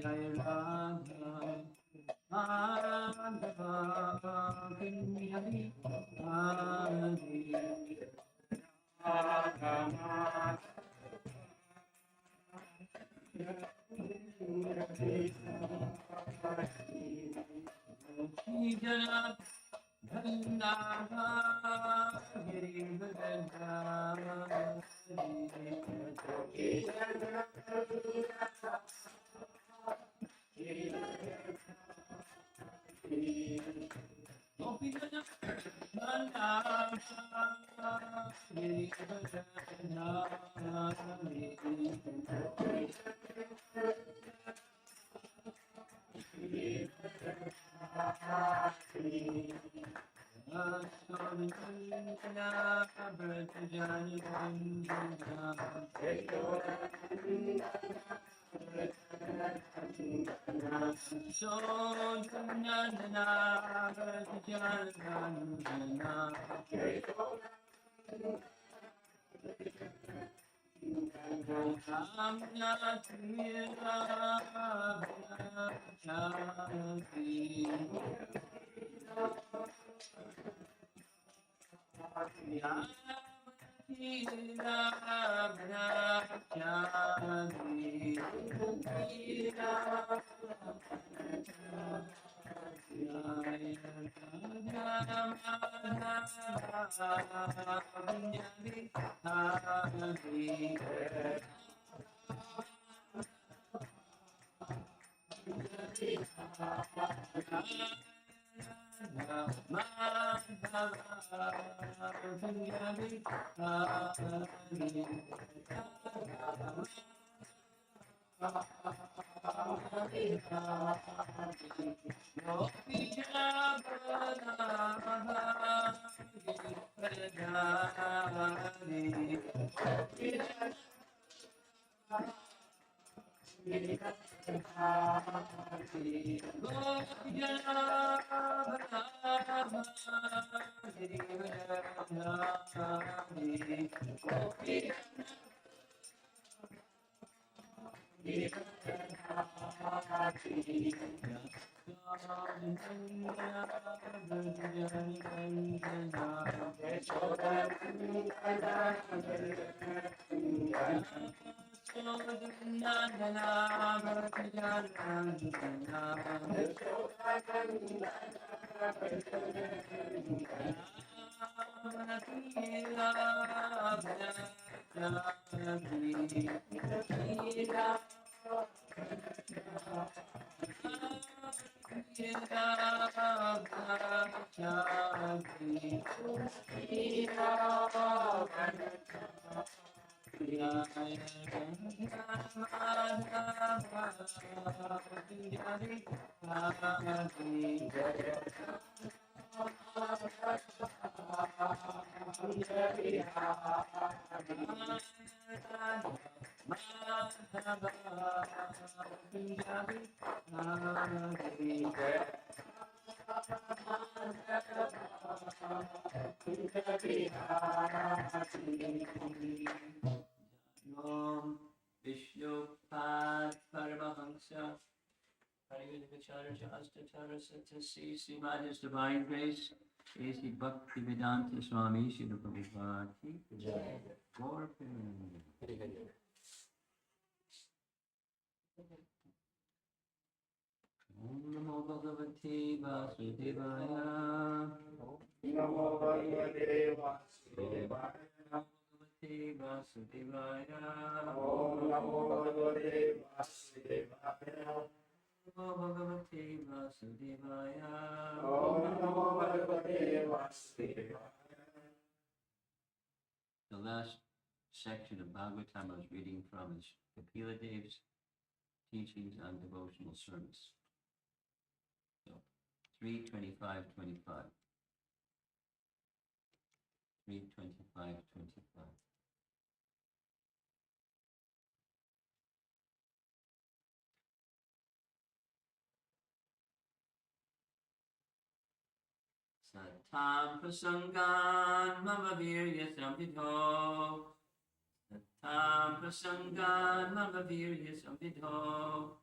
Jai Radha Madhava Kunjali Radha Jana Dhanava Vishnu Pad Paramahansa Pariyudhacharya Astatara Satyasi Srimad His Divine Grace A.C. Bhaktivedanta Swami Srila Prabhupada Ki Jai. Gaur Premanandi. Om Namo Bhagavate Vasudevaya. Namo Bhagavate Vasudevaya. Vasudevaya. Om Namo Bhagavate Vasudevaya. Namo Bhagavate Vasudevaya. Om Namo Bhagavate Vasudevaya. The last section of Bhagavatam I was reading from is Kapila Dev's teachings on devotional service. So 3:25:25. 3:25:25. Satam prasangan mama virya samvidho. Satam prasangan mama virya samvidho.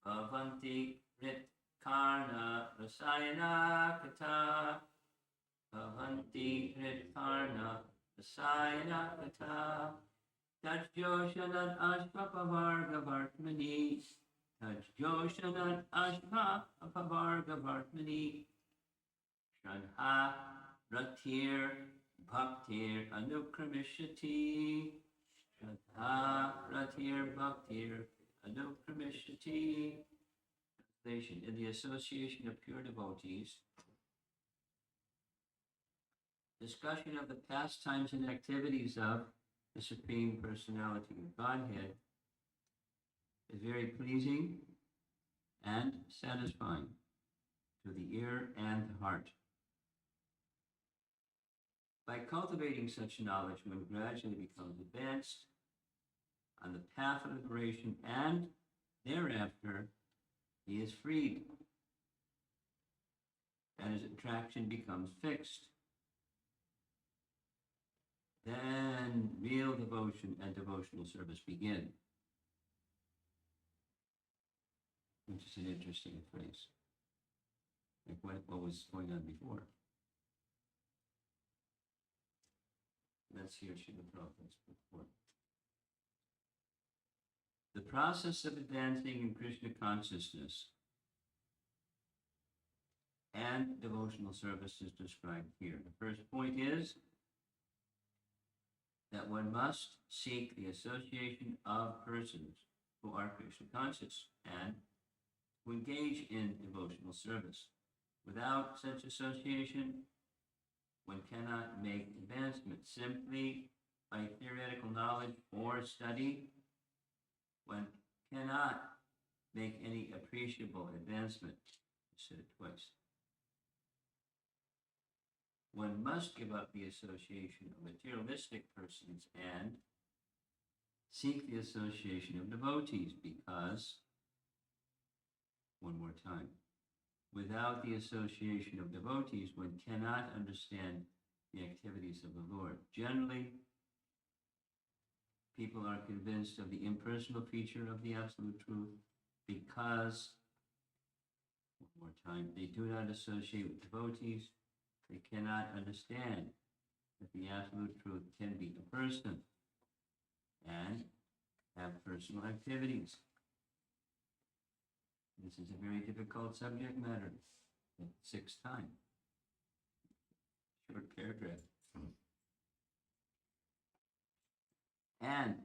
Bhavanti Rit Karna Rasayana Kata. Bhavanti Rit Karna Rasayana Kata. Tajjoshanat Ashma Pavarga Vartmani. Tajjoshanat Ashma Pavarga Vartmani. Shranha Ratir Bhaktir Anukramishati. Shraddha Ratir Bhaktir Anukramishati. Translation: in the association of pure devotees, discussion of the pastimes and activities of the Supreme Personality of Godhead is very pleasing and satisfying to the ear and the heart. By cultivating such knowledge, one gradually becomes advanced on the path of liberation, and thereafter he is freed, and his attraction becomes fixed. Then real devotion and devotional service begin, which is an interesting phrase, like what was going on before. Let's hear Srila Prabhupada's report. The process of advancing in Krishna consciousness and devotional service is described here. The first point is that one must seek the association of persons who are Krishna conscious and to engage in devotional service. Without such association, one cannot make advancement. Simply by theoretical knowledge or study, one cannot make any appreciable advancement. I said it twice. One must give up the association of materialistic persons and seek the association of devotees, because, one more time, without the association of devotees, one cannot understand the activities of the Lord. Generally, people are convinced of the impersonal feature of the Absolute Truth because, one more time, they do not associate with devotees. They cannot understand that the Absolute Truth can be a person and have personal activities. This is a very difficult subject matter. The sixth time. Short paragraph. And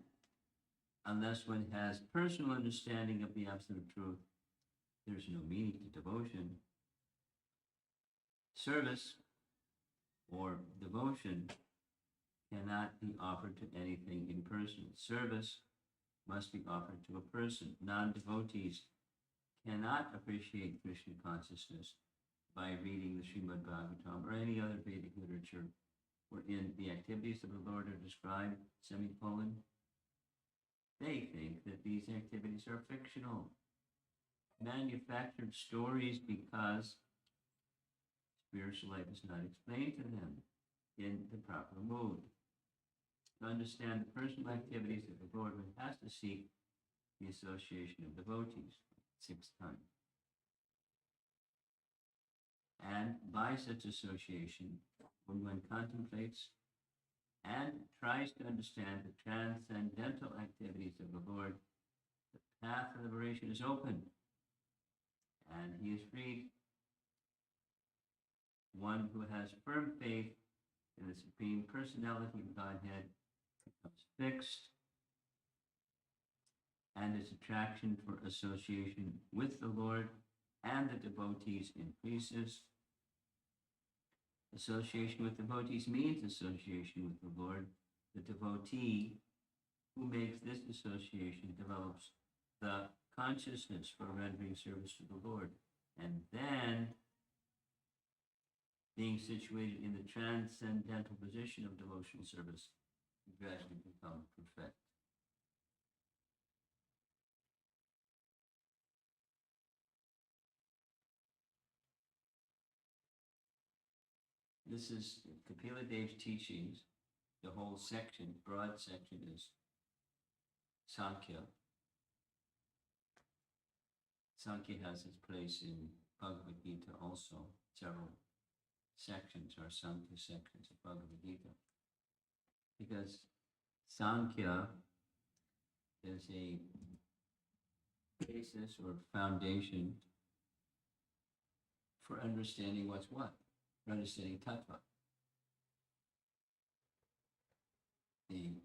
unless one has personal understanding of the Absolute Truth, there's no meaning to devotion. Service or devotion cannot be offered to anything impersonal. Service must be offered to a person. Non-devotees cannot appreciate Krishna consciousness by reading the Srimad Bhagavatam or any other Vedic literature wherein the activities of the Lord are described, semicolon. They think that these activities are fictional, manufactured stories, because spiritual life is not explained to them in the proper mood. To understand the personal activities of the Lord, one has to seek the association of devotees. Sixth time. And by such association, when one contemplates and tries to understand the transcendental activities of the Lord, the path of liberation is open and he is freed. One who has firm faith in the Supreme Personality of Godhead becomes fixed, and his attraction for association with the Lord and the devotees increases. Association with devotees means association with the Lord. The devotee who makes this association develops the consciousness for rendering service to the Lord. And then, being situated in the transcendental position of devotional service, you gradually become perfect. This is Kapila Dev's teachings. The whole section, broad section, is Sankhya. Sankhya has its place in Bhagavad Gita also. Several sections are Sankhya sections of Bhagavad Gita. Because Sankhya is a basis or foundation for understanding what's what, for understanding tattva. The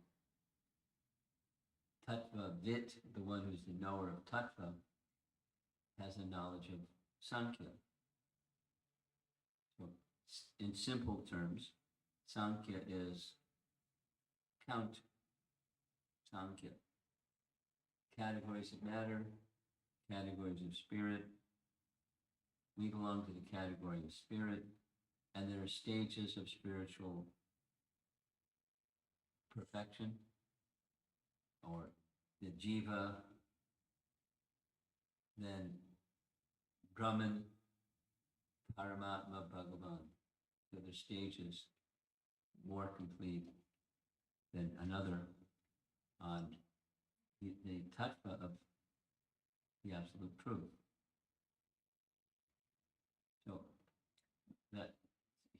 tattva vid, the one who's the knower of tattva, has a knowledge of Sankhya. So, in simple terms, Sankhya is count. Sankhya. Categories of matter, categories of spirit. We belong to the category of spirit, and there are stages of spiritual perfection, or the jiva, then Brahman, Paramatma, Bhagavan. So the stages more complete than another on the tattva of the absolute truth. So that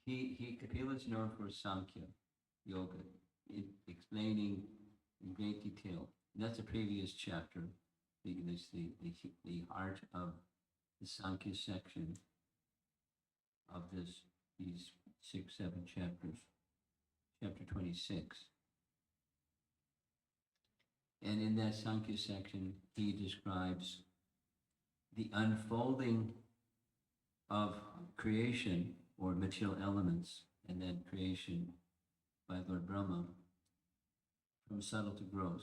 Kapila is known for Sankhya Yoga, explaining in great detail. And that's a previous chapter. The heart of the Sankhya section of these 6-7 chapters, chapter 26. And in that Sankhya section, he describes the unfolding of creation or material elements, and then creation by Lord Brahma from subtle to gross.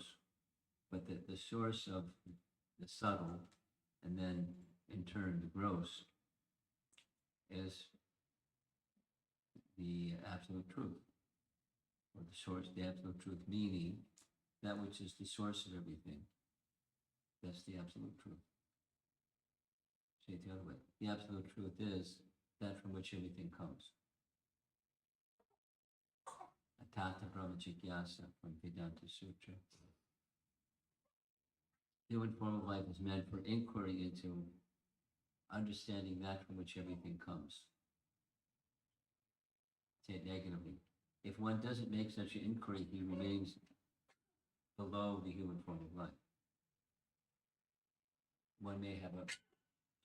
But the source of the subtle, and then in turn the gross, is the absolute truth, or the source, the absolute truth, meaning that which is the source of everything. That's the absolute truth. Say it the other way. The absolute truth is that from which everything comes. Atata Brahma Jigyasa from Vedanta Sutra. The human form of life is meant for inquiry into understanding that from which everything comes. Say it negatively. If one doesn't make such an inquiry, he remains below the human form of life. One may have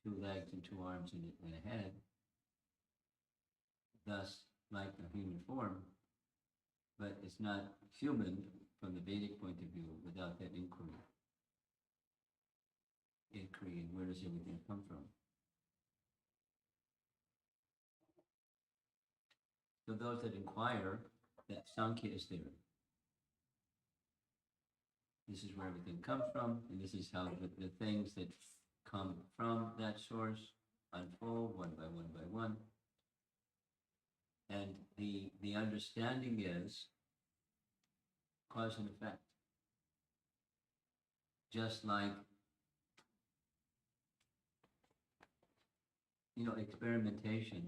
2 legs and 2 arms and a head, thus like a human form, but it's not human from the Vedic point of view without that inquiry. Inquiry, and where does everything come from? So those that inquire, that Sankhya is there. This is where everything comes from, and this is how the things that come from that source unfold one by one by one. And the understanding is cause and effect. Just like, experimentation,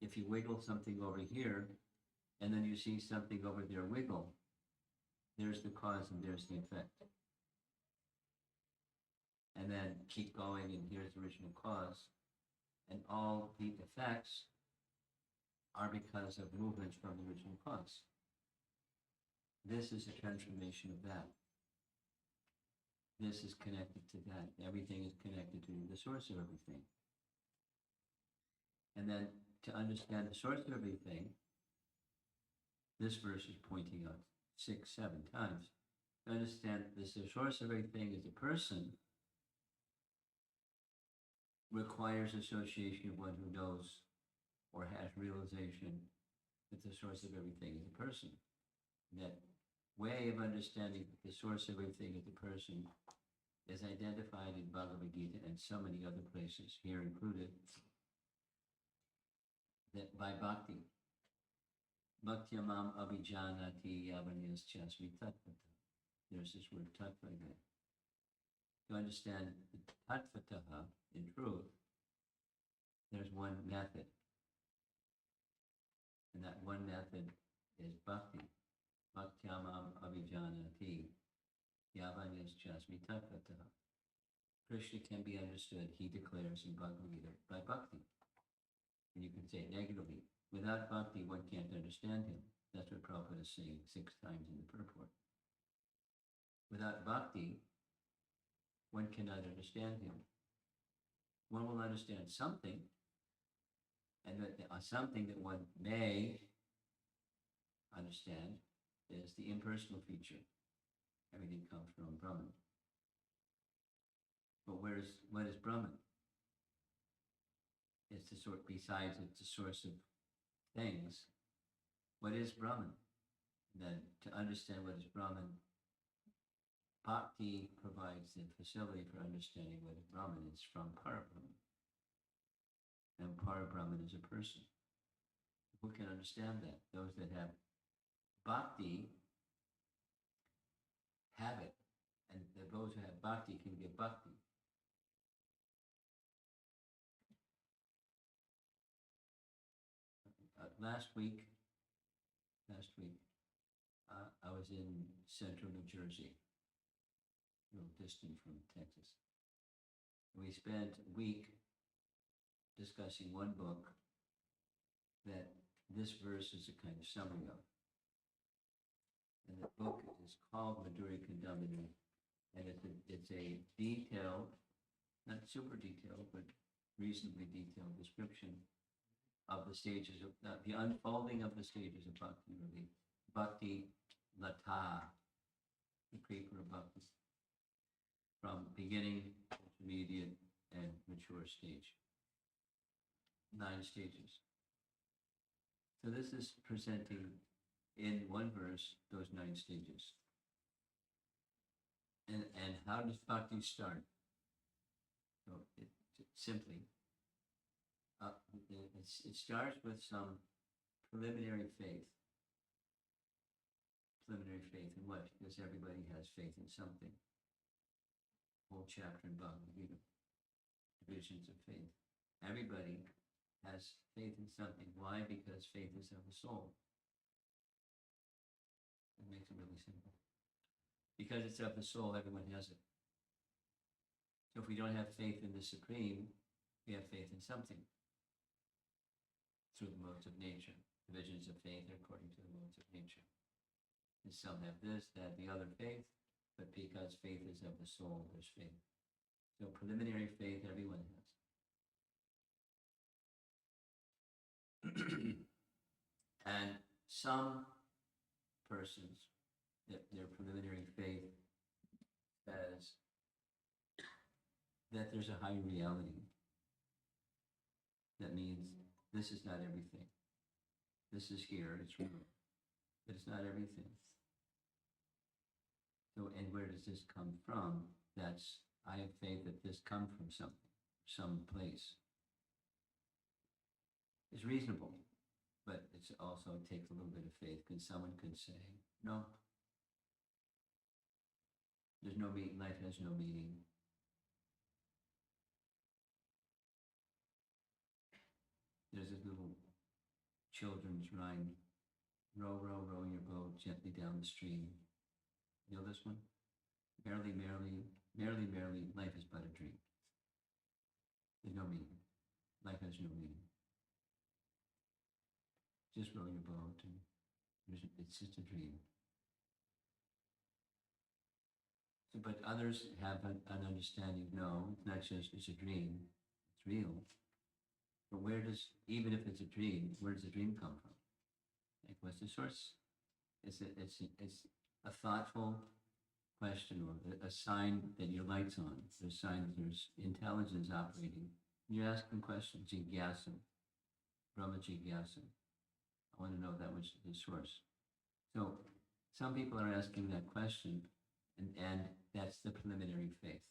if you wiggle something over here, and then you see something over there wiggle, there's the cause and there's the effect. And then keep going, and here's the original cause. And all the effects are because of movements from the original cause. This is a transformation of that. This is connected to that. Everything is connected to the source of everything. And then to understand the source of everything, this verse is pointing out 6, 7 times. To understand the source of everything is a person requires association of one who knows or has realization that the source of everything is a person. And that way of understanding the source of everything is a person is identified in Bhagavad Gita and so many other places, here included, that by bhakti. Bhaktyamam abhijanati yavanyas-chasmi tattvata. There's this word tattva again. To understand tattvataha in truth, there's one method. And that one method is bhakti. Bhaktyamam abhijanati yavanyas-chasmi tattvata. Krishna can be understood, he declares in Bhagavad Gita, by bhakti. And you can say it negatively. Without bhakti, one can't understand him. That's what Prabhupada is saying 6 times in the purport. Without bhakti, one cannot understand him. One will understand something, and that something that one may understand is the impersonal feature. Everything comes from Brahman. But what is Brahman? It's the source, besides it's the source of things. What is Brahman? Then to understand what is Brahman, bhakti provides the facility for understanding what is Brahman. It's from Parabrahman. And Parabrahman is a person. Who can understand that? Those that have bhakti have it. And those who have bhakti can give bhakti. Last week, I was in central New Jersey, a little distant from Texas. We spent a week discussing one book that this verse is a kind of summary of. And the book is called Madhurya Kandamini, and it's a detailed, not super detailed, but reasonably detailed description of the stages of the unfolding of the stages of bhakti, really. Bhakti Lata, the creeper of bhakti, from beginning, intermediate, and mature stage. 9 stages. So this is presenting in one verse those 9 stages. And how does bhakti start? So simply, it starts with some preliminary faith. Preliminary faith in what? Because everybody has faith in something. Whole chapter in Bhagavad Gita, divisions of faith. Everybody has faith in something. Why? Because faith is of the soul. That makes it really simple. Because it's of the soul, everyone has it. So if we don't have faith in the Supreme, we have faith in something. Through the modes of nature. Divisions of faith are according to the modes of nature. And some have this, that, the other faith, but because faith is of the soul, there's faith. So preliminary faith everyone has. And some persons, their preliminary faith says that there's a higher reality. That means this is not everything. This is here, it's real, but it's not everything. So, and where does this come from? I have faith that this comes from something, some place. It's reasonable, but it also takes a little bit of faith, because someone could say, no, there's no meaning, life has no meaning. There's this little children's rhyme, row, row, row your boat gently down the stream. You know this one? Merrily, merrily, merrily, merrily, life is but a dream. There's no meaning. Life has no meaning. Just row your boat, and it's just a dream. So, but others have an understanding, no, it's not just, it's a dream, it's real. But even if it's a dream, where does the dream come from? Like, what's the source? It's a thoughtful question, or a sign that your light's on. It's a sign that there's intelligence operating. You're asking questions, jigyasa, Brahma jigyasa. I want to know that was the source. So some people are asking that question, and that's the preliminary faith.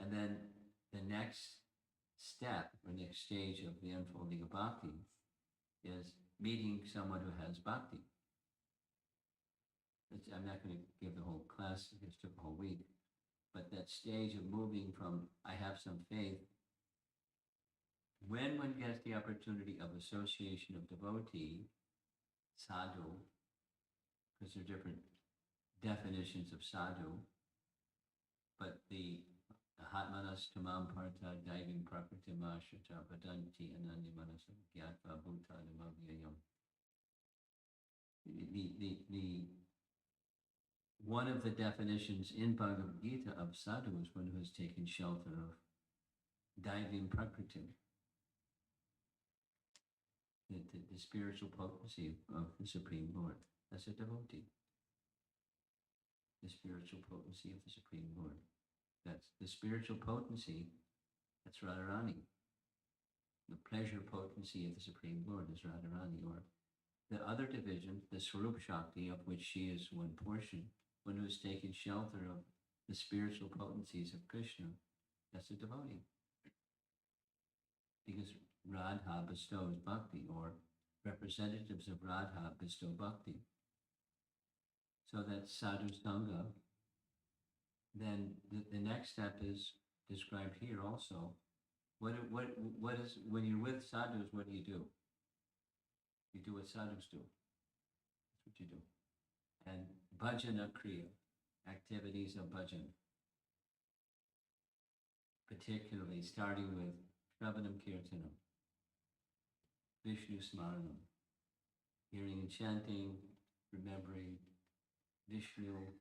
And then the next step, or next stage of the unfolding of bhakti, is meeting someone who has bhakti. I'm not going to give the whole class, it took a whole week, but that stage of moving from I have some faith, when one gets the opportunity of association of devotee, sadhu, because there are different definitions of sadhu, but the Hatmanas tamam parta diving prakriti mashrita vadanti ananya manasa gyatva bhuta namavyayam. The one of the definitions in Bhagavad Gita of sadhu is one who has taken shelter of diving prakriti, the spiritual potency of the Supreme Lord. That's a devotee. The spiritual potency of the Supreme Lord. That's the spiritual potency, that's Radharani. The pleasure potency of the Supreme Lord is Radharani, or the other division, the Swarup Shakti, of which she is one portion, one who has taken shelter of the spiritual potencies of Krishna, that's a devotee. Because Radha bestows bhakti, or representatives of Radha bestow bhakti. So that's sadhu sangha. Then the next step is described here also. What is, when you're with sadhus, what do? You do what sadhus do. That's what you do. And bhajana kriya, activities of bhajan. Particularly starting with Shravanam Kirtanam, Vishnu Smaranam, hearing and chanting, remembering Vishnu.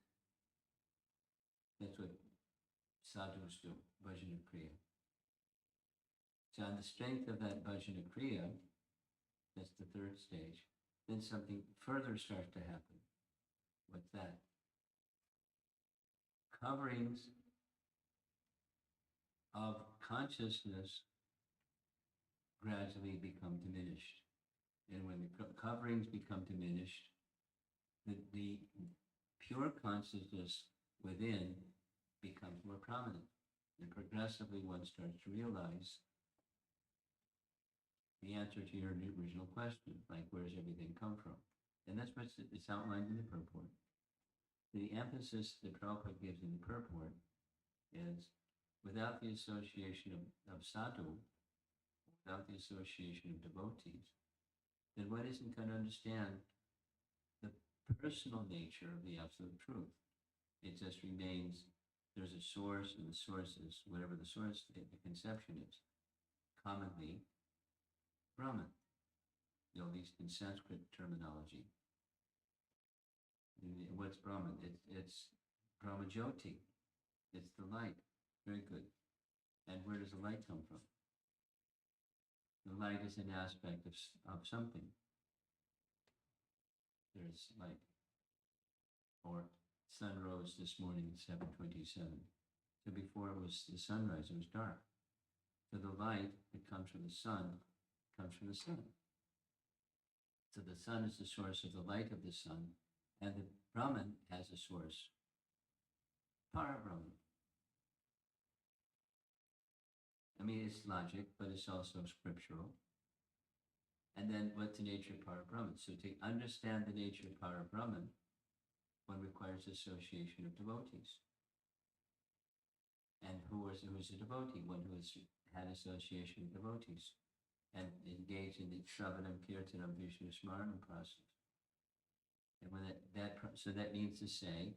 That's what sadhus do, bhajana kriya. So on the strength of that bhajana kriya, that's the third stage, then something further starts to happen. What's that? Coverings of consciousness gradually become diminished. And when the coverings become diminished, the pure consciousness within becomes more prominent. And progressively one starts to realize the answer to your original question, like where does everything come from? And that's what it's outlined in the purport. The emphasis that Prabhupada gives in the purport is without the association of sadhu, without the association of devotees, then one isn't going to understand the personal nature of the absolute truth. It just remains, there's a source, and the source is whatever the source, the conception is, commonly Brahman, at least in Sanskrit terminology. What's Brahman? It's Brahma Jyoti. It's the light. Very good. And where does the light come from? The light is an aspect of something. There's light. Or sun rose this morning at 7:27. So before it was the sunrise, it was dark. So the light that comes from the sun comes from the sun. So the sun is the source of the light of the sun, and the Brahman has a source, Para-Brahman. I mean, it's logic, but it's also scriptural. And then what's the nature of Para-Brahman? So to understand the nature of Para-Brahman, one requires association of devotees. And who is a devotee? One who has had association of devotees and engaged in the Shravanam Kirtanam Vishnu Smaranam process. And when so that means to say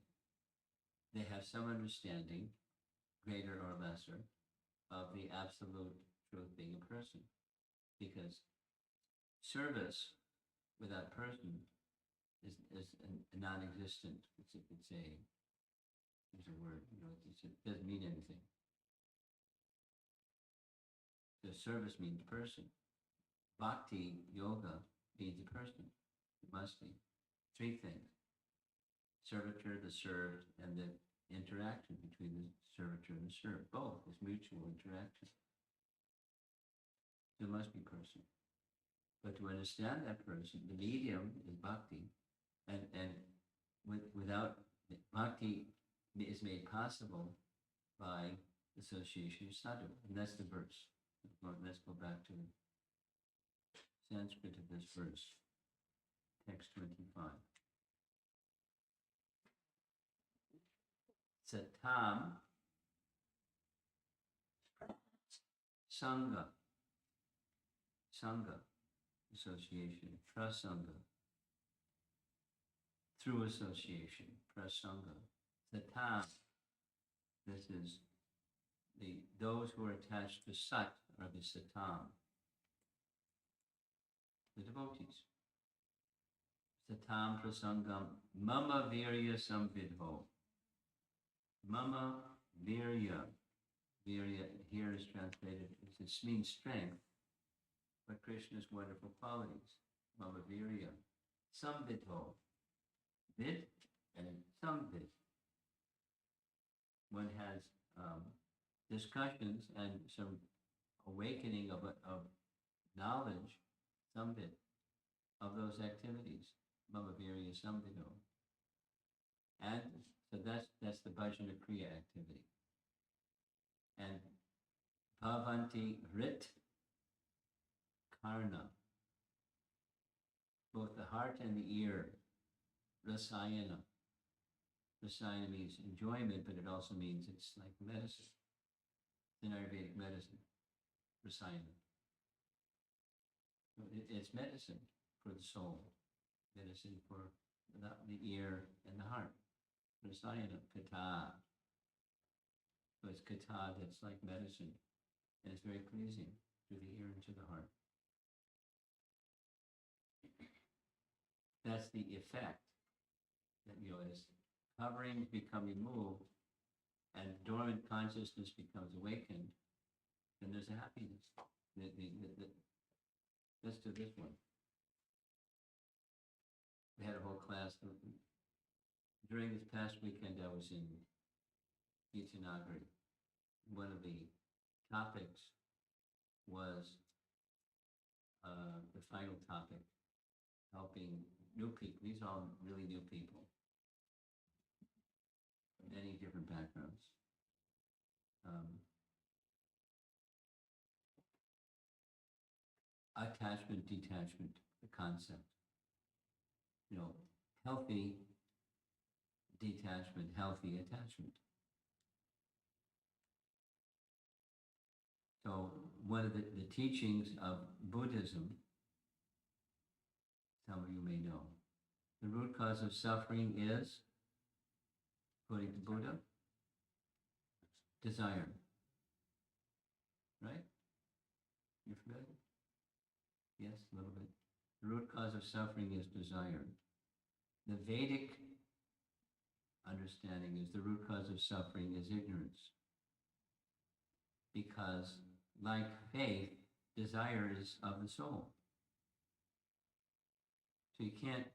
they have some understanding, greater or lesser, of the absolute truth being a person. Because service without person is a non-existent. There's a word, it doesn't mean anything. So service means person. Bhakti yoga means a person. It must be. Three things: servitor, the served, and the interaction between the servitor and the served. Both is mutual interaction. There must be person. But to understand that person, the medium is bhakti, and without bhakti is made possible by association of sadhu, and that's the verse. Let's go back to the Sanskrit of this verse, text 25. Satam Sangha, association, prasanga, through association, prasanga. Satam, This is those who are attached to Sat are the Satam, the devotees. Satam prasangam mama virya samvidho. Mama virya. Virya here is translated, it means strength, but Krishna's wonderful qualities. Mama virya. Samvidho. Vid and samvid. One has discussions and some awakening of knowledge, samvid, of those activities. Mama virya samvidho. And so that's the bhajana kriya activity. And bhavanti rit karna, both the heart and the ear, rasayana. Rasayana means enjoyment, but it also means it's like medicine. It's an Ayurvedic medicine, rasayana. It's medicine for the soul, medicine for the ear and the heart. Rasayana, kata. So it's kata that's like medicine, and it's very pleasing to the ear and to the heart. That's the effect that, as coverings become removed and dormant consciousness becomes awakened, then there's a happiness. Let's do this one. We had a whole class. During this past weekend, I was in Itanagari. One of the topics was the final topic, helping new people. These are all really new people, from many different backgrounds. Attachment, detachment, the concept. Healthy detachment, healthy attachment. So one of the teachings of Buddhism, some of you may know, the root cause of suffering is, according to Buddha, desire. Right? You familiar? Yes, a little bit. The root cause of suffering is desire. The Vedic understanding is the root cause of suffering is ignorance. Because, like faith, desire is of the soul. So you can't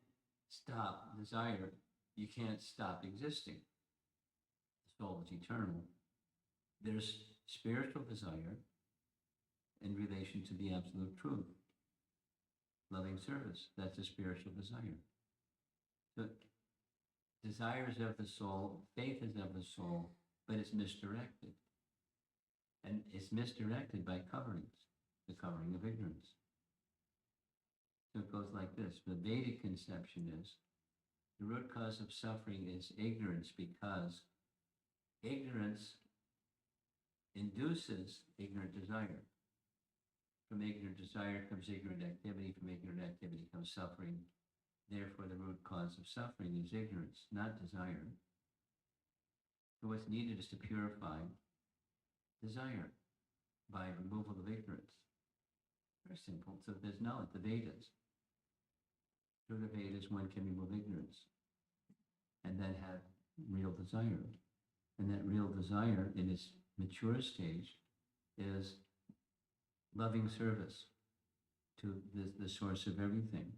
stop desire. You can't stop existing. The soul is eternal. There's spiritual desire in relation to the absolute truth. Loving service, that's a spiritual desire. So desire is of the soul, faith is of the soul, but it's misdirected. And it's misdirected by coverings, the covering of ignorance. So it goes like this. The Vedic conception is the root cause of suffering is ignorance, because ignorance induces ignorant desire. From ignorant desire comes ignorant activity. From ignorant activity comes suffering. Therefore, the root cause of suffering is ignorance, not desire. So what's needed is to purify desire by removal of ignorance. Very simple. So there's knowledge, the Vedas. Through the Vedas, one can remove ignorance and then have real desire. And that real desire in its mature stage is loving service to the source of everything.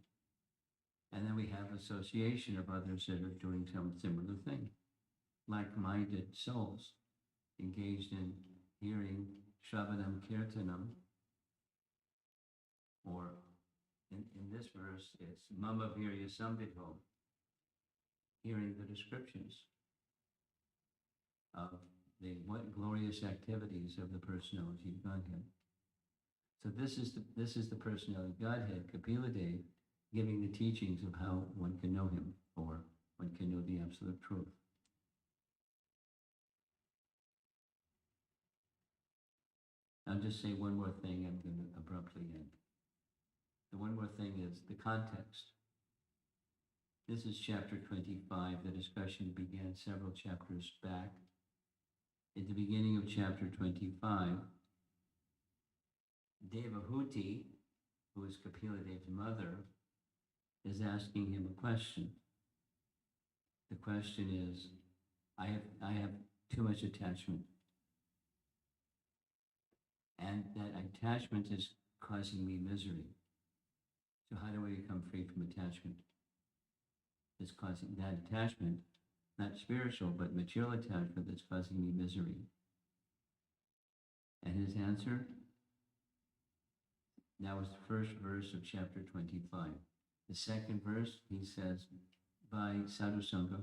And then we have association of others that are doing some similar thing. Like-minded souls engaged in hearing Shravanam Kirtanam, or in this verse, it's Mama Virya Samvidho, hearing the descriptions of the glorious activities of the personality of Godhead. So this is the personality of Godhead, Kapila Dev, giving the teachings of how one can know him, or one can know the absolute truth. I'll just say one more thing, I'm going to abruptly end. The one more thing is the context. This is chapter 25. The discussion began several chapters back. At the beginning of chapter 25, Devahuti, who is Kapila Dev's mother, is asking him a question. The question is, I have too much attachment. And that attachment is causing me misery. So how do we become free from attachment? It's causing that attachment, not spiritual, but material attachment that's causing me misery. And his answer, that was the first verse of chapter 25. The second verse, he says, by sadhu sangha.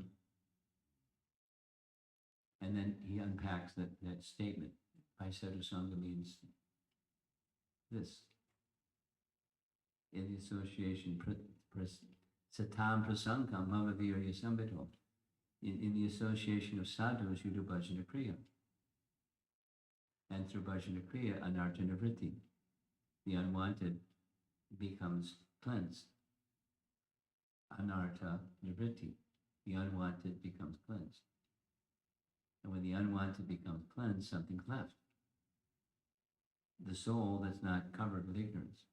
And then he unpacks that statement. By sadhu sangha means this. In the association, satam prasangam mavavirya sambhito. In the association of sadhus, you do bhajana kriya. And through bhajana kriya, anartha nivritti, the unwanted becomes cleansed. Anartha nivritti, the unwanted becomes cleansed. And when the unwanted becomes cleansed, something's left. The soul that's not covered with ignorance.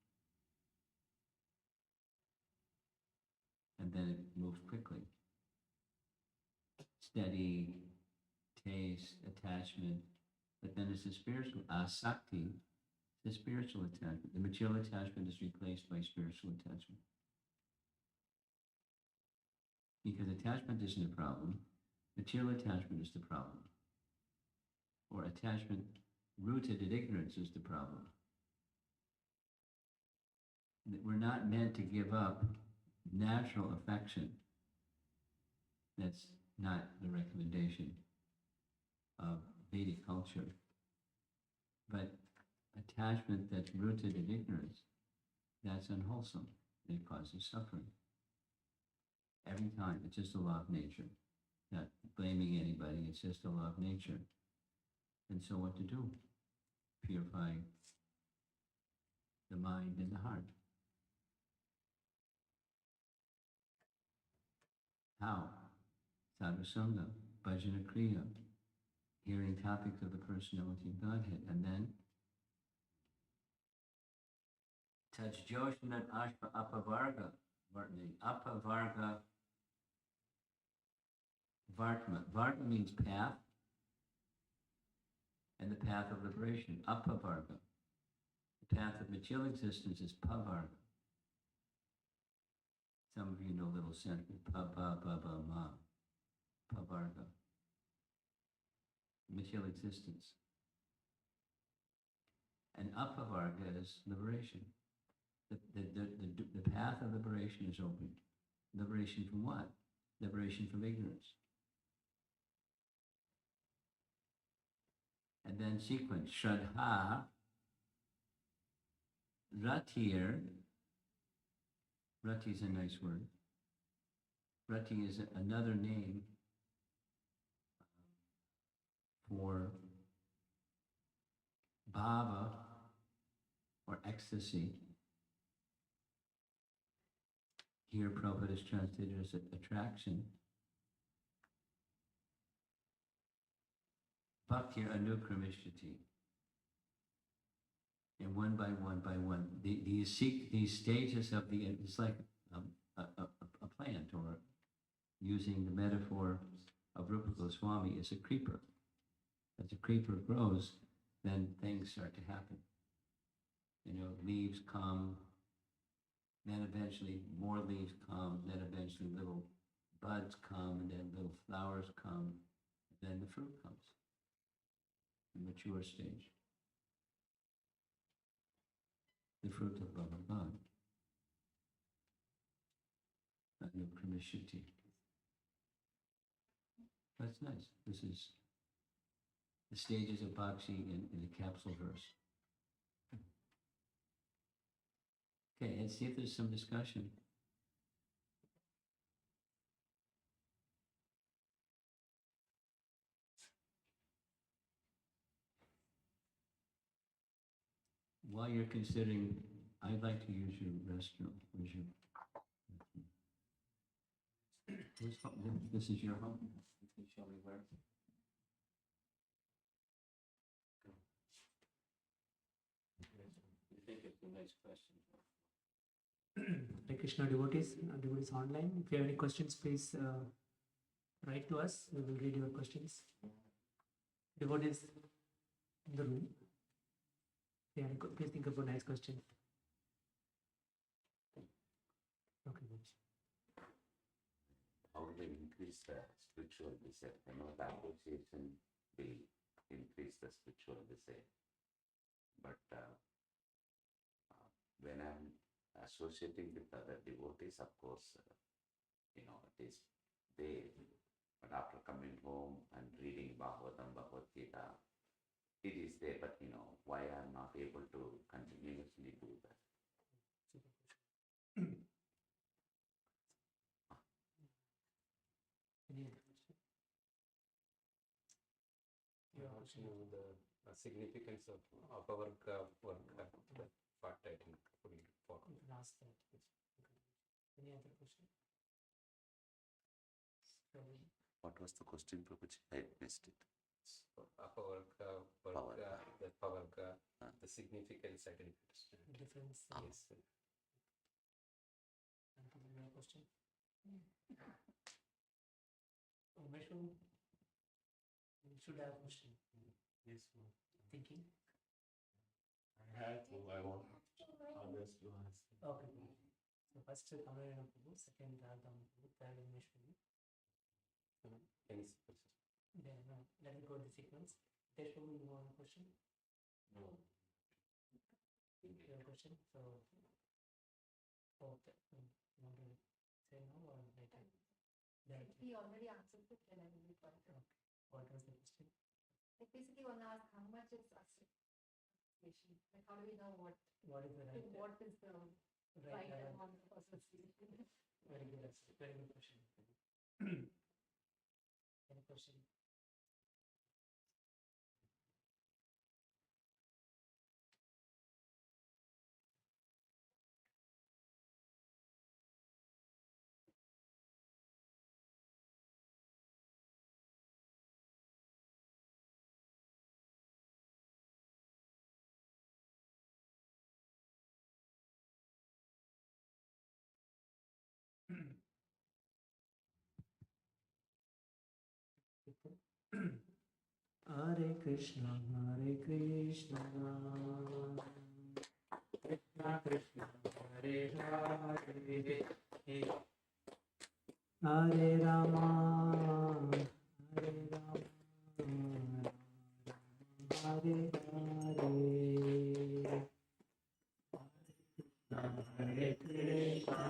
And then it moves quickly. Steady, taste, attachment. But then it's the spiritual asakti, the spiritual attachment. The material attachment is replaced by spiritual attachment. Because attachment isn't a problem. Material attachment is the problem. Or attachment rooted in ignorance is the problem. We're not meant to give up natural affection. That's not the recommendation of Vedic culture. But attachment that's rooted in ignorance, that's unwholesome. It causes suffering. Every time, it's just a law of nature. Not blaming anybody, it's just a law of nature. And so what to do? Purify the mind and the heart. How? Sadhu Sangha, Bhajana Kriya, hearing topics of the personality of Godhead, and then Tajjoshanat Ashpa Apavarga, Apavarga Vartma. Vartma means path, and the path of liberation, Apavarga. The path of material existence is Pavarga. Some of you know little Sanskrit, Pa-ba-ba-ba-ma, Pavarga. Material existence. And Apavarga is liberation. The path of liberation is opened. Liberation from what? Liberation from ignorance. And then sequence, Shraddha, Ratir. Rati is a nice word. Rati is another name for bhava or ecstasy. Here Prabhupada is translated as attraction. Bhaktir anukramishati. And one by one, these stages of it's like a plant, or using the metaphor of Rupa Goswami, is a creeper. As the creeper grows, then things start to happen. Leaves come, then eventually more leaves come, then eventually little buds come, and then little flowers come, and then the fruit comes, the mature stage. The fruit of Bhagavan. Anukramishati. That's nice. This is the stages of Bhakti in a capsule verse. Okay, let's see if there's some discussion. While you're considering, I'd like to use your restroom. Where's your... This is your home? You can show me where. think it's the next question. Hare Krishna devotees online. If you have any questions, please write to us. We will read your questions. Devotees in the room. Yeah, please think about nice questions. Okay. How will they increase the spiritual desire? I know the association will increase the spiritual desire. But when I'm associating with other devotees, of course, it is there. But after coming home and reading Bhagavatam, Bhagavad Gita, it is there. But why I'm not able to continuously do that? Any other question? Yeah, also the significance of our work, that part I think will follow. Last that. Any other question? What was the question, Prabhuji? I missed it. Our the significance I didn't understand. Difference. Yes. Another question? Vishnu, you should have a question. Yes. Thinking? I want others to ask. Okay. So first Kamarayana Prabhu, second Radha Prabhu, third Vishnu. Any question? Then let me go to the sequence. Teshu, you want a question? No. You have a question? So, want to say no or later? He already answered it when I will point out. What was the question? Like basically one asked how much is association? Like how do we know what What is the right? what is the right level? amount of association? Very good. Very good question. Any question? Hare Krishna, Hare Krishna, Krishna Krishna, Hare Hare, Hare Rama, Hare Rama, Hare Hare, Hare Krishna,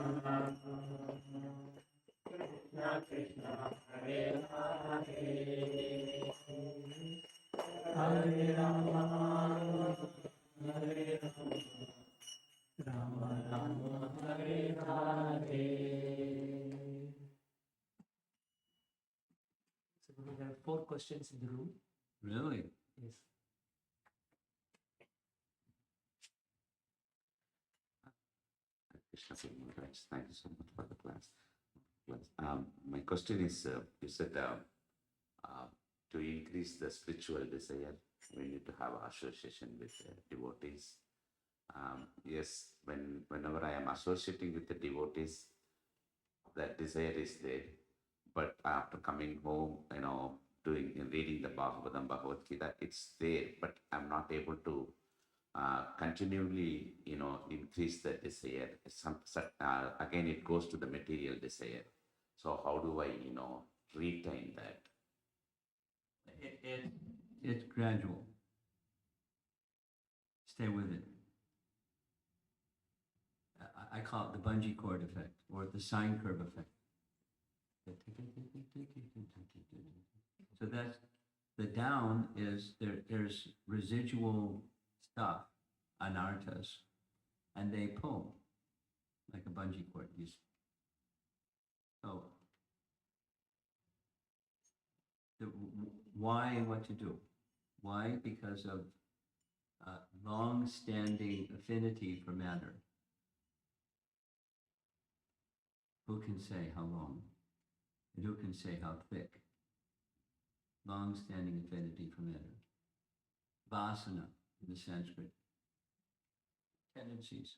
Krishna Krishna, Hare Hare, Hare Rama, Hare Rama, Rama Rama, Hare Hare. So we have 4 questions in the room. Really? Yes. Krishna Maharaj, thank you so much for the class. My question is, you said to increase the spiritual desire, we need to have association with devotees. Yes, whenever I am associating with the devotees, that desire is there. But after coming home, reading the Bhagavatam, Bhagavad Gita, it's there, but I'm not able to continually, increase the desire. Again, it goes to the material desire. So how do I, retain that? It's gradual. Stay with it. I call it the bungee cord effect or the sine curve effect. So that's the down is there's residual stuff, anarthas, and they pull like a bungee cord. So why and what to do? Why? Because of long-standing affinity for matter. Who can say how long? And who can say how thick? Long-standing affinity for matter. Vasana in the Sanskrit. tendencies,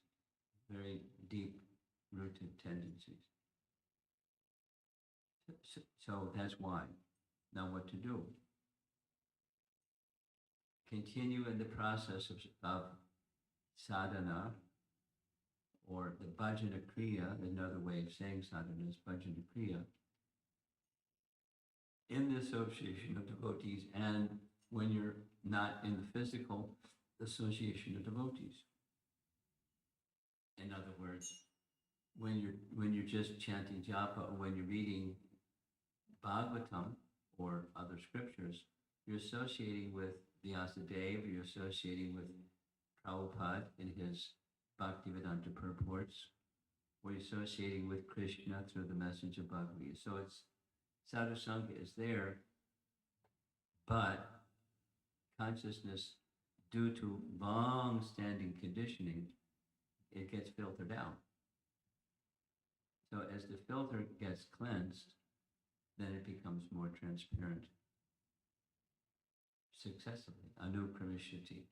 very deep rooted tendencies. So that's why. Now what to do? Continue in the process of sadhana, or the bhajana kriya, another way of saying sadhana is bhajana kriya, in the association of devotees, and when you're not in the physical association of devotees. In other words, when you're just chanting japa, or when you're reading Bhagavatam or other scriptures, you're associating with Vyasadeva, you're associating with Prabhupada in his Bhaktivedanta purports, or you're associating with Krishna through the message of Bhagavad Gita. So it's sadhusanga is there, but consciousness, due to long-standing conditioning, it gets filtered out. So as the filter gets cleansed, then it becomes more transparent successively. Anukramishati.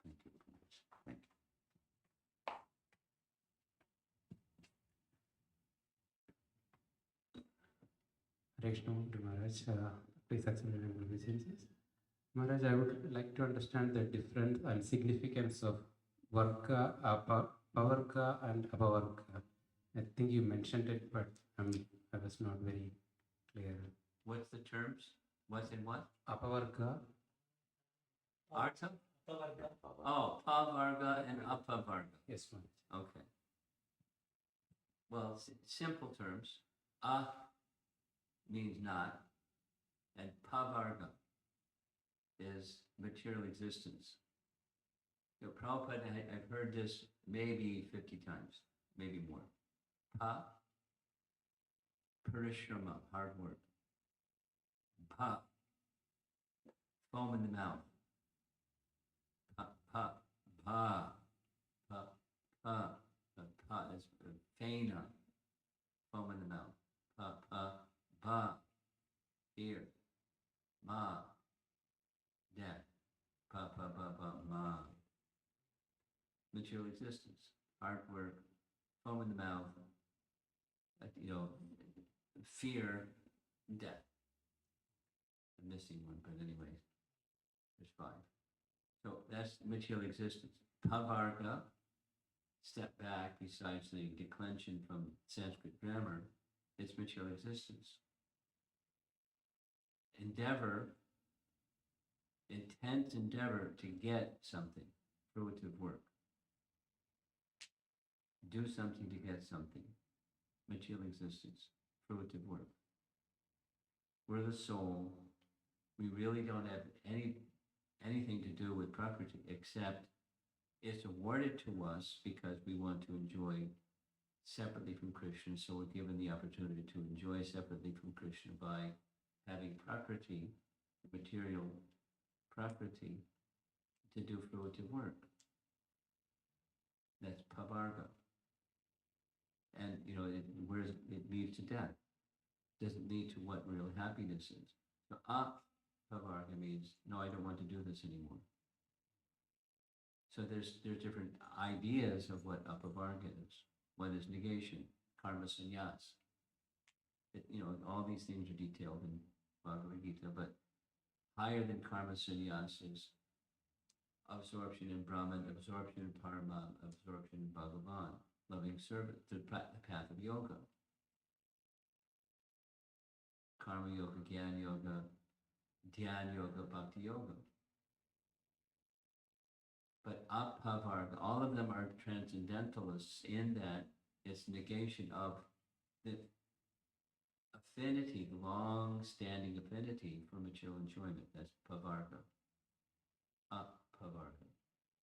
Thank you. Thank you. Hare Krishna to Maharaj, please accept the humble obeisances. Maharaj, I would like to understand the difference and significance of Varga, Pavarga and Apavarga. I think you mentioned it, but I was not very clear. What's the terms? What's in what? Apavarga, Artha? Oh, Pavarga and Apavarga. yes, Maharaj. Okay. Well, simple terms. A means not, and Pavarga is material existence. So Prabhupada, I've heard this maybe 50 times, maybe more. Pa, parishrama, hard work. Pa, foam in the mouth. Pa, pa, pa, pa, pa, pa is faina, foam in the mouth. Pa, pa, ba, ear. Ma, death. Pa, pa, ba, ba, ma. Material existence, hard work, foam in the mouth, fear, death. I'm missing one, but anyway, there's 5. So that's material existence. Pavarga, step back besides the declension from Sanskrit grammar, it's material existence. Endeavor, intense endeavor to get something, fruitive work. Do something to get something, material existence, fruitive work. We're the soul. We really don't have anything to do with Prakriti, except it's awarded to us because we want to enjoy separately from Krishna. So we're given the opportunity to enjoy separately from Krishna by having Prakriti, material Prakriti, to do fruitive work. That's Pavarga. And, it leads to death. Doesn't lead to what real happiness is. So, Pavarga means, no, I don't want to do this anymore. So there's different ideas of what Apavarga is. One is negation, karma sannyas. All these things are detailed in Bhagavad Gita, but higher than karma sannyas is absorption in Brahman, absorption in Parama, absorption in Bhagavan, loving service, the path of yoga. Karma yoga, Jnana yoga, Dhyana yoga, Bhakti yoga. But Apavarga, all of them are transcendentalists in that it's negation of the affinity, the long-standing affinity for material enjoyment. That's Pavarga. Apavarga.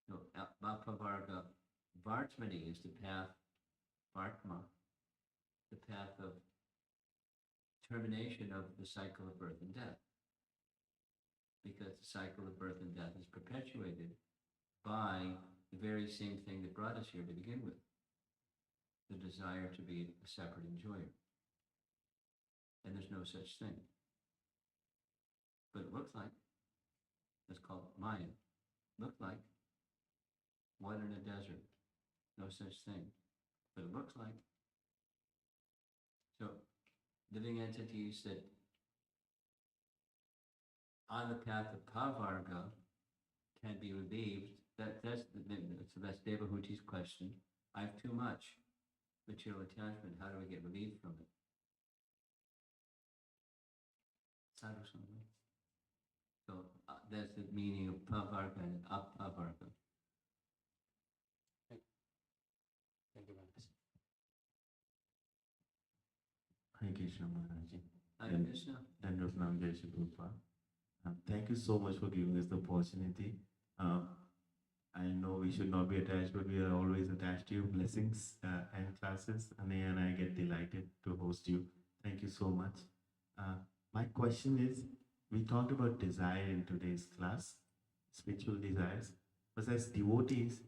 No, Apavarga. Vartmani is the path, Vartma, the path of termination of the cycle of birth and death. Because the cycle of birth and death is perpetuated by the very same thing that brought us here to begin with, the desire to be a separate enjoyer. And there's no such thing. But it looks like, it's called Maya, looks like What in a desert? No such thing. But it looks like. So living entities that on the path of Pavarga can be relieved. That's Devahuti's question. I have too much material attachment. How do I get relieved from it? Sadhu Sangha. So that's the meaning of Pavarga and Apavarga. Thank you, Maharaj. Hare Krishna Maharaj. Hare And Krishna. Dandava Pranam Jai Shri Prabhupada. Thank you so much for giving us the opportunity. I know we should not be attached, but we are always attached to your blessings and classes. Anaya and I get delighted to host you. Thank you so much. My question is, we talked about desire in today's class, spiritual desires. But as devotees,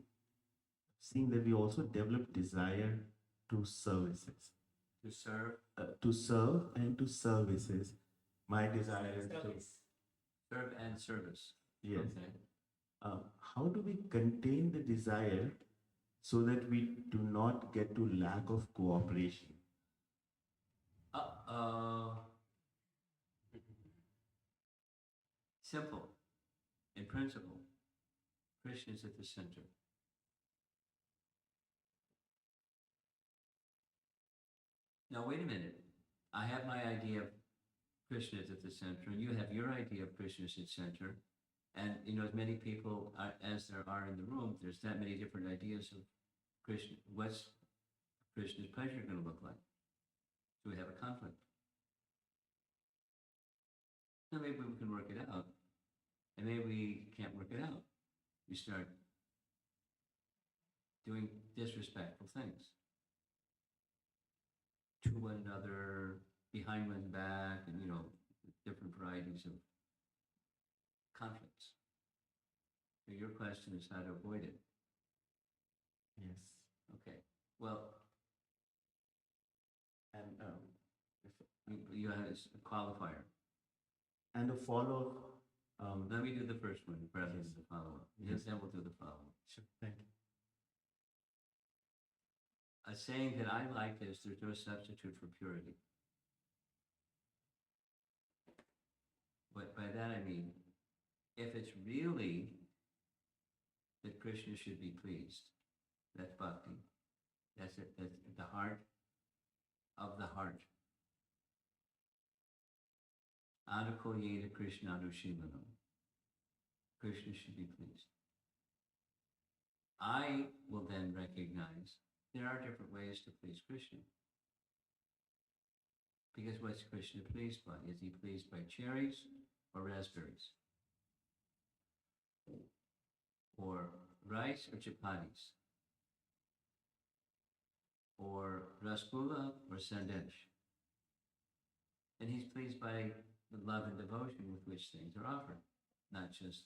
seeing that we also develop desire to services. To serve. To serve and to services. My desire is to Serve and service. yes. Okay. How do we contain the desire so that we do not get to lack of cooperation? Simple. In principle, Krishna is at the center. Now, wait a minute. I have my idea of Krishna is at the center, and you have your idea of Krishna is at the center. And, as many people as there are in the room, there's that many different ideas of Krishna. What's Krishna's pleasure going to look like? Do we have a conflict? Now, maybe we can work it out. And maybe we can't work it out. We start doing disrespectful things to one another, behind one's back, and, different varieties of conflicts. So your question is how to avoid it. Yes. Okay. Well, And you have a qualifier. and a follow. Let me do the first one rather than the follow-up. Yes. Then we'll do the follow-up. Sure. Thank you. A saying that I like is there's no substitute for purity. But by that I mean, if it's really that Krishna should be pleased, that's bhakti. That's it. That's the heart of the heart. Anukulyeta Krishna Anushilanam. Krishna should be pleased. I will then recognize there are different ways to please Krishna. Because what's Krishna pleased by? Is he pleased by cherries or raspberries? Or rice or chapatis? Or rasgulla or sandesh? And he's pleased by the love and devotion with which things are offered, not just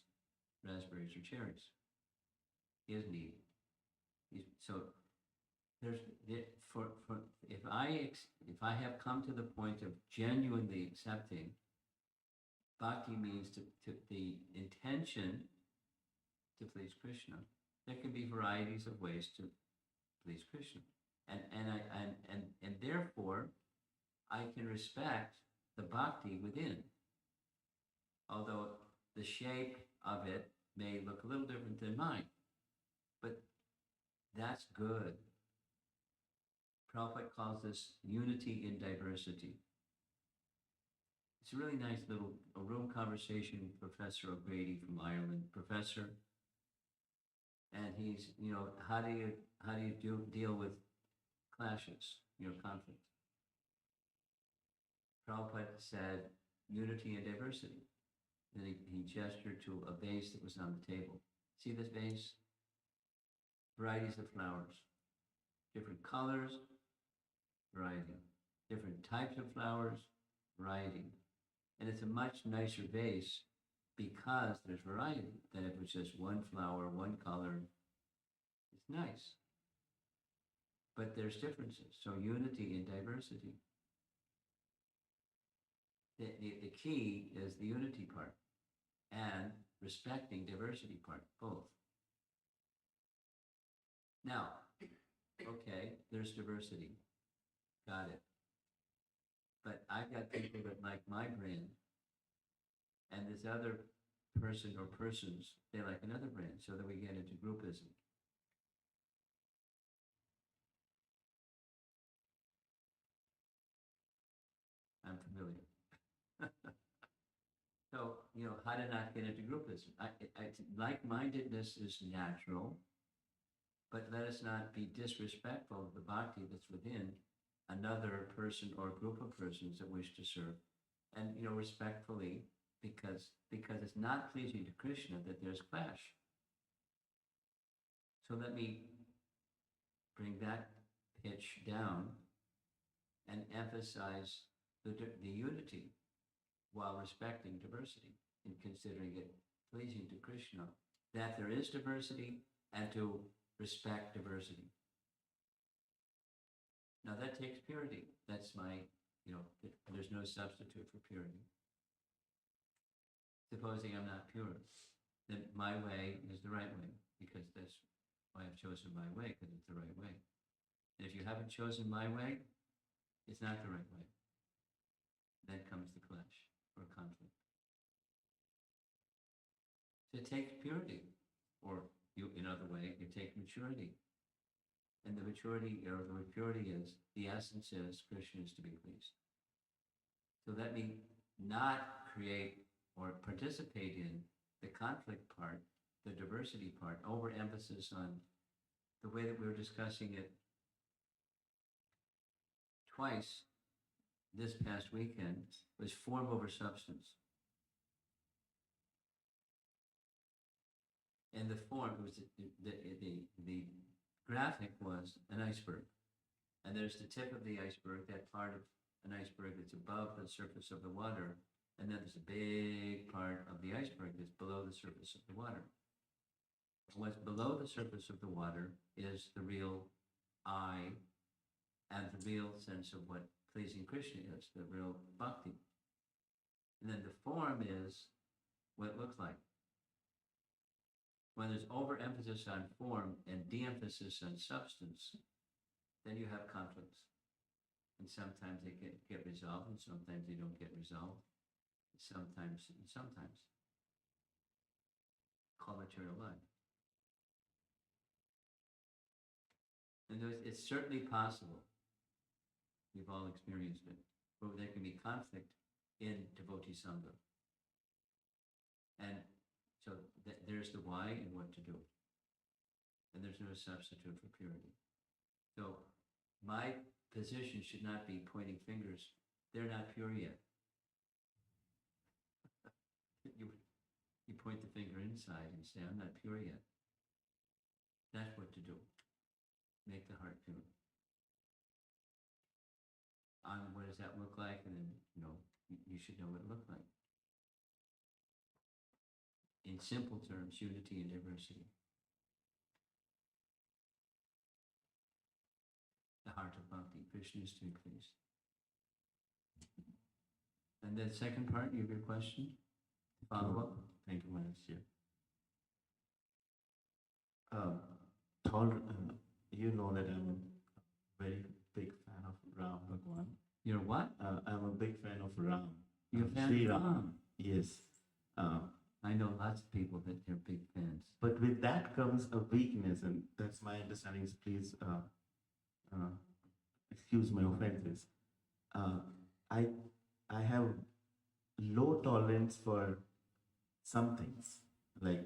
raspberries or cherries. He is needy. So there's if I have come to the point of genuinely accepting, bhakti means to the intention to please Krishna. There can be varieties of ways to please Krishna, and therefore I can respect the bhakti within, although the shape of it may look a little different than mine, but that's good. Prabhupada calls this unity in diversity. It's a really nice little room conversation with Professor O'Grady from Ireland, professor, and he's, how do you deal with clashes, conflict? Prabhupada said unity and diversity. Then he gestured to a vase that was on the table. See this vase? Varieties of flowers, different colors, variety, different types of flowers, variety. And it's a much nicer vase because there's variety than if it's just one flower, one color. It's nice. But there's differences. So unity in diversity. The key is the unity part and respecting diversity part, both. Now, okay, there's diversity. Got it. But I've got people that like my brand, and this other person or persons, they like another brand, so that we get into groupism. I'm familiar. So, how to not get into groupism? Like-mindedness is natural, but let us not be disrespectful of the bhakti that's within another person or group of persons that wish to serve. And, respectfully, because it's not pleasing to Krishna that there's clash. So let me bring that pitch down and emphasize the unity while respecting diversity and considering it pleasing to Krishna, that there is diversity and to respect diversity. Now that takes purity. That's my, there's no substitute for purity. Supposing I'm not pure, then my way is the right way, because that's why I've chosen my way, because it's the right way. And if you haven't chosen my way, it's not the right way. Then comes the clash or conflict. So it takes purity, or another way, it takes maturity. And the maturity, or the purity is, the essence is, Krishna is to be pleased. So let me not create or participate in the conflict part, the diversity part, overemphasis on the way that we were discussing it twice this past weekend, was form over substance. And the form was the graphic was an iceberg, and there's the tip of the iceberg, that part of an iceberg that's above the surface of the water, and then there's a big part of the iceberg that's below the surface of the water. What's below the surface of the water is the real I, and the real sense of what pleasing Krishna is, the real bhakti. And then the form is what it looks like. When there's overemphasis on form and de-emphasis on substance, then you have conflicts. And sometimes they get resolved, and sometimes they don't get resolved. Sometimes. Call material life. And it's certainly possible. We've all experienced it. Where there can be conflict in devotee sangha. And so there's the why and what to do. And there's no substitute for purity. So my position should not be pointing fingers. They're not pure yet. You point the finger inside and say, I'm not pure yet. That's what to do. Make the heart pure. What does that look like? And then, you should know what it looked like. In simple terms, unity and diversity. The heart of bhakti. Krishna is to be pleased. And then second part of your question, follow up. Thank you, Maharaj. You know that I'm a very big fan of Ram Bhagwan. You're what? I'm a big fan of Ram. You're a fan Sri of Ram. Ram? Yes. I know lots of people that they're big fans. But with that comes a weakness, and that's my understanding. So please excuse my offenses. I have low tolerance for some things, like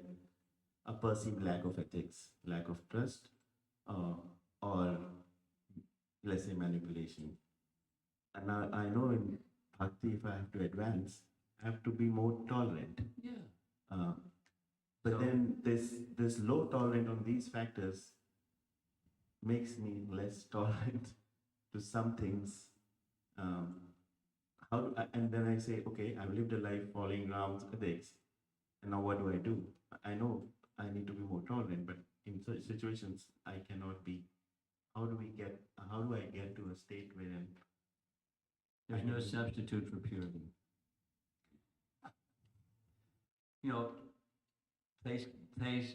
a perceived lack of ethics, lack of trust, or let's say manipulation. And I know in bhakti, if I have to advance, I have to be more tolerant. Yeah. But So- then this low tolerant on these factors makes me less tolerant to some things. And then I say, okay, I've lived a life following Ram's ethics, and now what do? I know I need to be more tolerant, but in such situations, I cannot be. How do I get to a state wherein There's no substitute for purity. Place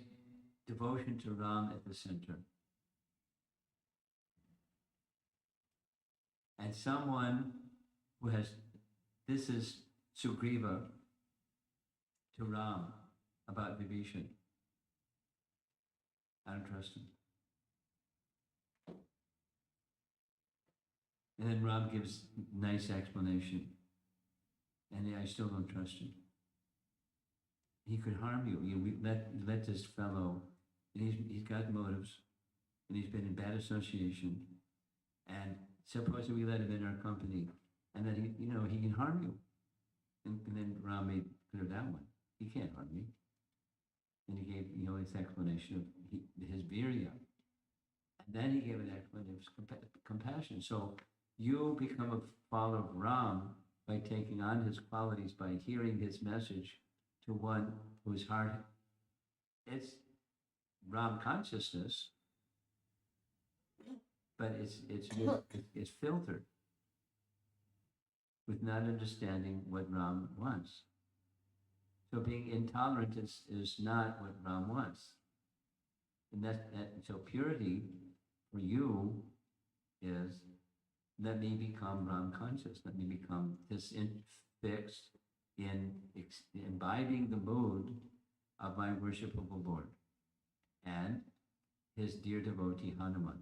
devotion to Ram at the center. And someone who has, this is Sugriva to Ram about Vibhishan. I don't trust him. And then Ram gives nice explanation. And I still don't trust him. He could harm you. We let this fellow, and he's got motives, and he's been in bad association. And suppose we let him in our company, and then he can harm you. And then Ram made clear that one. He can't harm me. And he gave his explanation of his virya. And then he gave an explanation of compassion. So you become a follower of Ram by taking on his qualities, by hearing his message to one whose heart, it's Ram consciousness, but it's filtered with not understanding what Ram wants. So being intolerant is not what Ram wants. And so purity for you is, let me become Ram conscious. Let me become fixed in imbibing the mood of my worshipable Lord and his dear devotee Hanuman.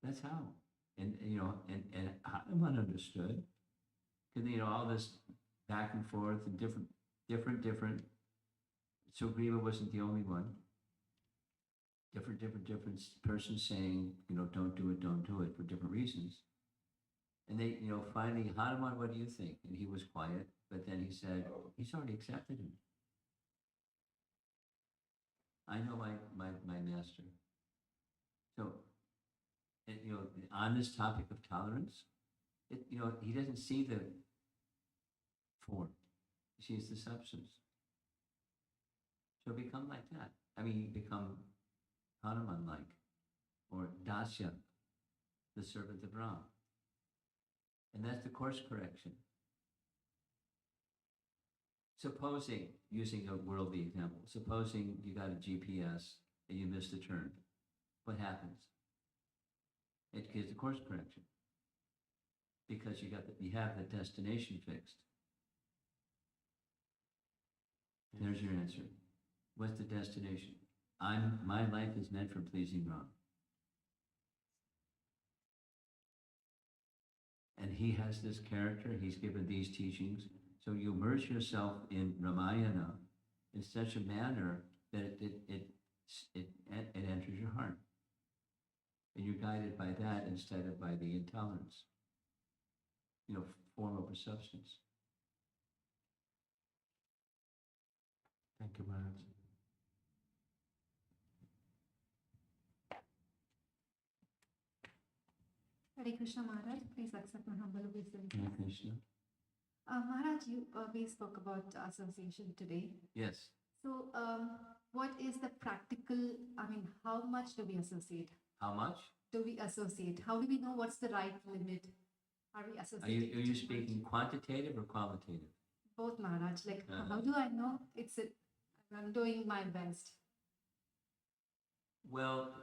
That's how. And Hanuman understood. Because all this back and forth and different. Sugriva wasn't the only one. Different persons saying, don't do it for different reasons. And they, finally, Hanuman, what do you think? And he was quiet, but then he said, he's already accepted him. I know my master. So, and, on this topic of tolerance, he doesn't see the form. He sees the substance. So become like that. I mean, become Hanuman-like, or Dasya, the servant of Ram. And that's the course correction. Supposing, using a worldly example, supposing you got a GPS and you missed a turn, what happens? It gives a course correction because you have the destination fixed. There's your answer. What's the destination? My life is meant for pleasing Ram. And he has this character, he's given these teachings. So you immerse yourself in Ramayana in such a manner that it enters your heart. And you're guided by that instead of by the intolerance, form over substance. Thank you, Maharaj. Hare Krishna Maharaj, please accept my humble obeisances. Hare Krishna. Maharaj, we spoke about association today. Yes. So, what is the practical, how much do we associate? How much? Do we associate? How do we know what's the right limit? Are we associating? Are you speaking quantitative or qualitative? Both, Maharaj. Like, Uh-huh. how do I know I'm doing my best? Well,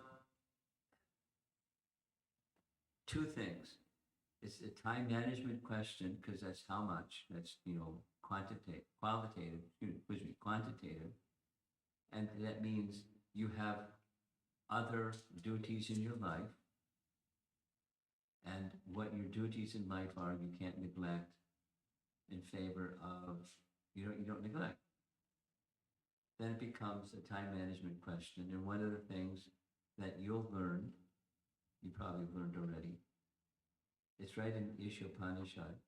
two things. It's a time management question because that's how much. That's quantitative, quantitative, and that means you have other duties in your life, and what your duties in life are, you can't neglect in favor of you don't neglect. Then it becomes a time management question, and one of the things that you'll learn, you probably learned already. It's right in Ishopanishad.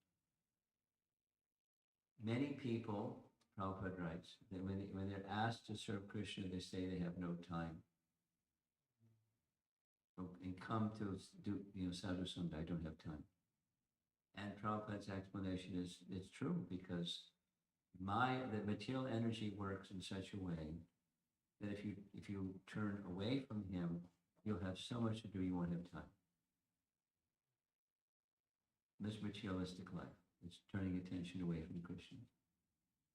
Many people, Prabhupada writes, that when they're asked to serve Krishna, they say they have no time. And come to do, sadhu sangha, I don't have time. And Prabhupada's explanation is, it's true, because the material energy works in such a way that if you turn away from him, you'll have so much to do you won't have time. This materialistic life, it's turning attention away from Krishna.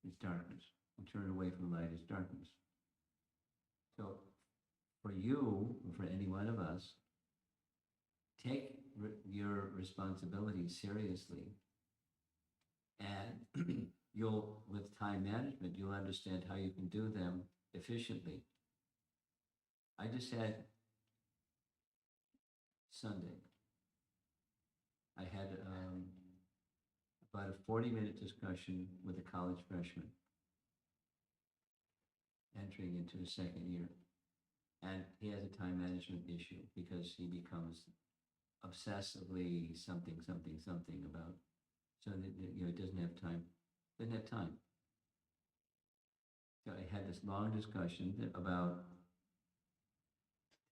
It's darkness. And turning away from light is darkness. So for you, or for any one of us, take your responsibility seriously, and you'll, with time management, you'll understand how you can do them efficiently. I just had Sunday. I had about a 40-minute discussion with a college freshman entering into his second year. And he has a time management issue because he becomes obsessively something about, so that, he doesn't have time. So I had this long discussion about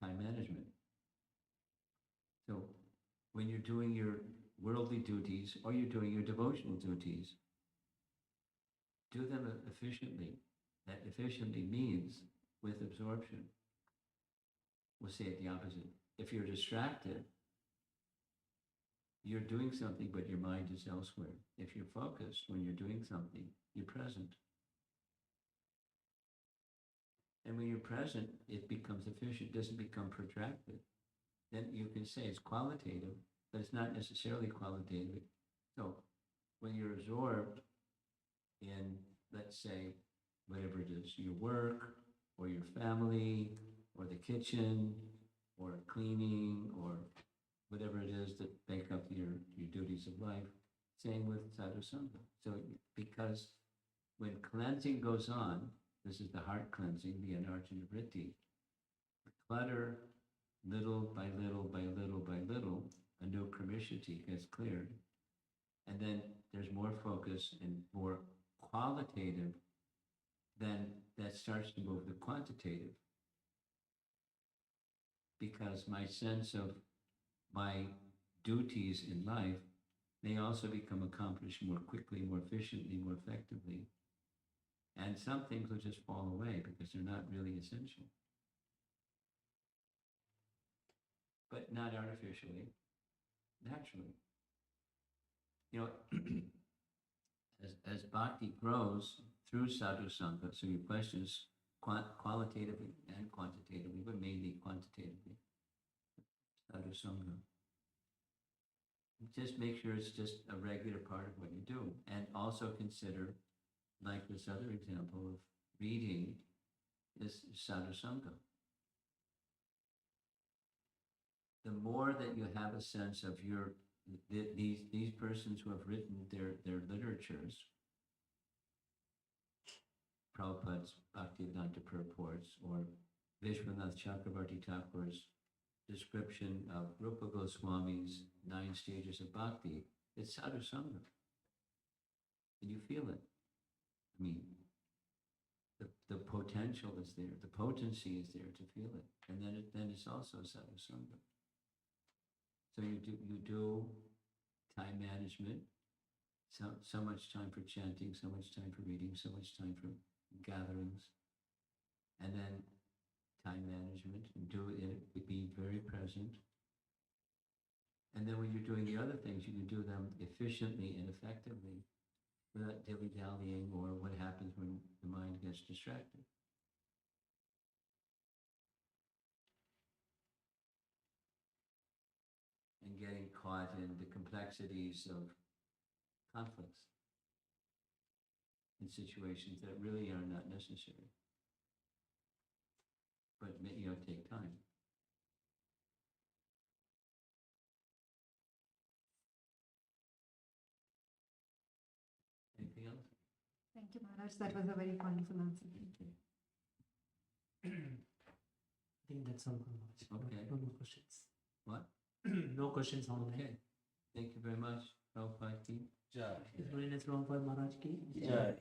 time management. So when you're doing your worldly duties or you're doing your devotional duties, do them efficiently. That efficiently means with absorption. We'll say it the opposite. If you're distracted, you're doing something, but your mind is elsewhere. If you're focused when you're doing something, you're present. And when you're present, it becomes efficient, it doesn't become protracted. Then you can say it's qualitative, but it's not necessarily qualitative. So when you're absorbed in, let's say, whatever it is, your work or your family or the kitchen or cleaning or whatever it is that make up your duties of life, same with sadhusanga. So because when cleansing goes on, this is the heart cleansing, the anarjana vritti, the clutter, little by little by little by little, a new kramishati gets cleared. And then there's more focus and more qualitative, then that starts to move the quantitative. Because my sense of my duties in life may also become accomplished more quickly, more efficiently, more effectively. And some things will just fall away because they're not really essential. But not artificially, naturally. As bhakti grows through sadhu sangha, so your question is qualitatively and quantitatively, but mainly quantitatively. Sadhu sangha. Just make sure it's just a regular part of what you do. And also consider, like this other example of reading, is sadhu sangha. The more that you have a sense of these persons who have written their literatures, Prabhupada's Bhaktivedanta purports, or Vishwanath Chakravarti Thakur's description of Rupa Goswami's 9 stages of bhakti, it's sadhu sangha. And you feel it. I mean, the potential is there, the potency is there to feel it. And then it's also sadhu sangha. So you do time management, so much time for chanting, so much time for reading, so much time for gatherings, and then time management, and do it, be very present. And then when you're doing the other things, you can do them efficiently and effectively without dilly-dallying or what happens when the mind gets distracted. And getting caught in the complexities of conflicts in situations that really are not necessary, but take time. Anything else? Thank you, Maharaj. That was a very wonderful answer. I think that's all. Maharaj. Okay. No more questions. What? No questions online. Okay. Thank you very much, Prabhupada. His Holiness Prabhupada Maharaj ki. Jai.